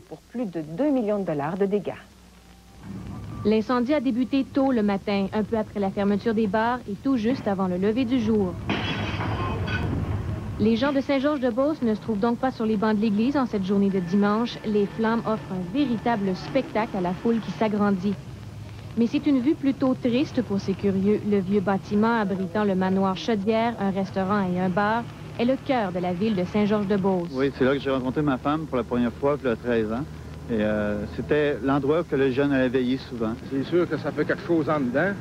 pour plus de 2 millions de dollars de dégâts. L'incendie a débuté tôt le matin, un peu après la fermeture des bars et tout juste avant le lever du jour. Les gens de Saint-Georges-de-Beauce ne se trouvent donc pas sur les bancs de l'église en cette journée de dimanche. Les flammes offrent un véritable spectacle à la foule qui s'agrandit. Mais c'est une vue plutôt triste pour ces curieux. Le vieux bâtiment abritant le manoir Chaudière, un restaurant et un bar, est le cœur de la ville de Saint-Georges-de-Beauce. Oui, c'est là que j'ai rencontré ma femme pour la première fois, il y a 13 ans. Et c'était l'endroit où les jeunes allaient veiller souvent. C'est sûr que ça fait quelque chose en dedans.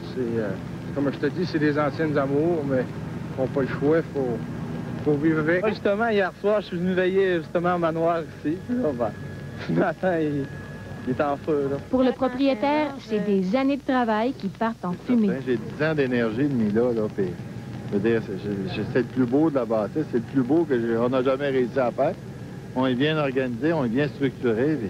Comme je te dis, c'est des anciennes amours, mais ils n'ont pas le choix, il faut vivre avec. Ouais, justement, hier soir, je suis venu veiller justement au manoir ici. Ce matin, il est en feu. Là. Pour le propriétaire, c'est des années de travail qui partent en fumée. J'ai 10 ans d'énergie de mis là, puis je veux dire, c'est le plus beau de la bâtisse, c'est le plus beau qu'on n'a jamais réussi à faire. On est bien organisé, on est bien structuré, puis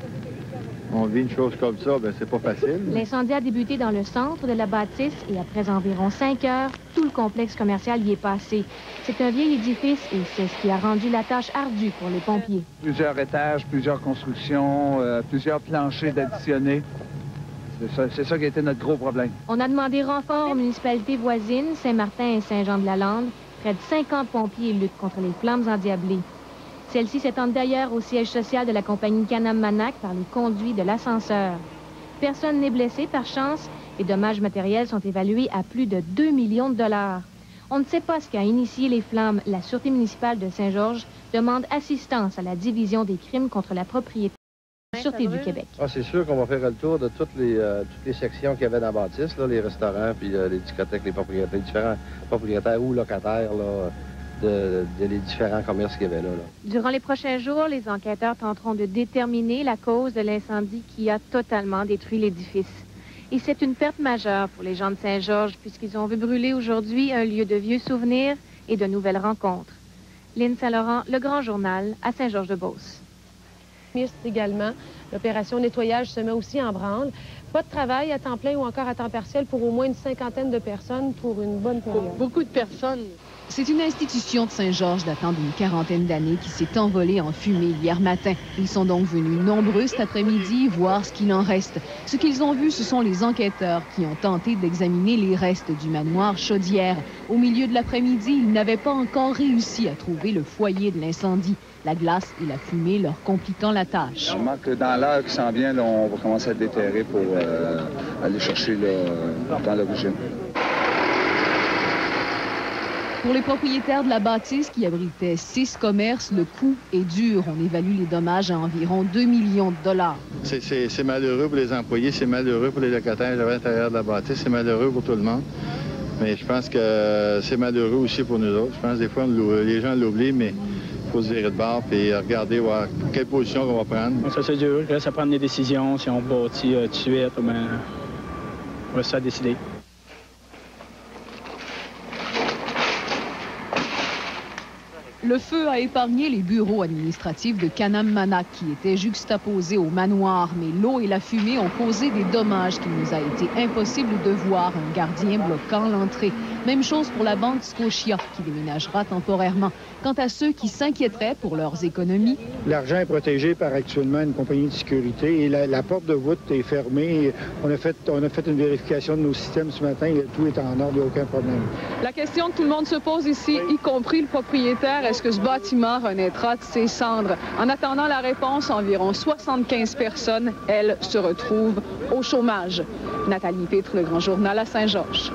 on vit une chose comme ça, bien, c'est pas facile. L'incendie a débuté dans le centre de la bâtisse et après environ 5 heures, tout le complexe commercial y est passé. C'est un vieil édifice et c'est ce qui a rendu la tâche ardue pour les pompiers. Plusieurs étages, plusieurs constructions, plusieurs planchers d'additionner. C'est ça qui a été notre gros problème. On a demandé renfort aux municipalités voisines, Saint-Martin et Saint-Jean-de-la-Lande. Près de 50 pompiers luttent contre les flammes endiablées. Celles-ci s'étendent d'ailleurs au siège social de la compagnie Canam-Manac par les conduits de l'ascenseur. Personne n'est blessé par chance. Les dommages matériels sont évalués à plus de 2 millions de dollars. On ne sait pas ce qui a initié les flammes. La Sûreté municipale de Saint-Georges demande assistance à la division des crimes contre la propriété de la Sûreté du Québec. C'est sûr qu'on va faire le tour de toutes les sections qu'il y avait dans la bâtisse, là, les restaurants, puis les discothèques, les différents propriétaires ou locataires, là, les différents commerces qu'il y avait là. Durant les prochains jours, les enquêteurs tenteront de déterminer la cause de l'incendie qui a totalement détruit l'édifice. Et c'est une perte majeure pour les gens de Saint-Georges puisqu'ils ont vu brûler aujourd'hui un lieu de vieux souvenirs et de nouvelles rencontres. Lynn Saint-Laurent, Le Grand Journal, à Saint-Georges-de-Beauce. Également, l'opération nettoyage se met aussi en branle. Pas de travail à temps plein ou encore à temps partiel pour au moins une 50aine de personnes pour une bonne période. Beaucoup de personnes. C'est une institution de Saint-Georges datant d'une 40aine d'années qui s'est envolée en fumée hier matin. Ils sont donc venus nombreux cet après-midi voir ce qu'il en reste. Ce qu'ils ont vu, ce sont les enquêteurs qui ont tenté d'examiner les restes du manoir Chaudière. Au milieu de l'après-midi, ils n'avaient pas encore réussi à trouver le foyer de l'incendie. La glace et la fumée leur compliquant la tâche. Dans l'heure qui s'en vient, là, on va commencer à déterrer pour aller chercher dans l'origine. Pour les propriétaires de la bâtisse qui abritait 6 commerces, le coût est dur. On évalue les dommages à environ 2 millions de dollars. C'est malheureux pour les employés, c'est malheureux pour les locataires à l'intérieur de la bâtisse, c'est malheureux pour tout le monde. Mais je pense que c'est malheureux aussi pour nous autres. Je pense que des fois, les gens l'oublient, mais il faut se virer de bord et regarder voir quelle position on va prendre. Ça, c'est dur. Il reste à prendre des décisions. Si on bâtit tout de suite, ben, on va se faire décider. Le feu a épargné les bureaux administratifs de Canam-Manac qui étaient juxtaposés au manoir, mais l'eau et la fumée ont causé des dommages qu'il nous a été impossible de voir, un gardien bloquant l'entrée. Même chose pour la banque Scotia qui déménagera temporairement. Quant à ceux qui s'inquiéteraient pour leurs économies... L'argent est protégé par actuellement une compagnie de sécurité et la porte de voûte est fermée. On a fait une vérification de nos systèmes ce matin et tout est en ordre, il n'y a aucun problème. La question que tout le monde se pose ici, y compris le propriétaire, est-ce que ce bâtiment renaîtra de ses cendres? En attendant la réponse, environ 75 personnes, elles, se retrouvent au chômage. Nathalie Pitre, Le Grand Journal à Saint-Georges.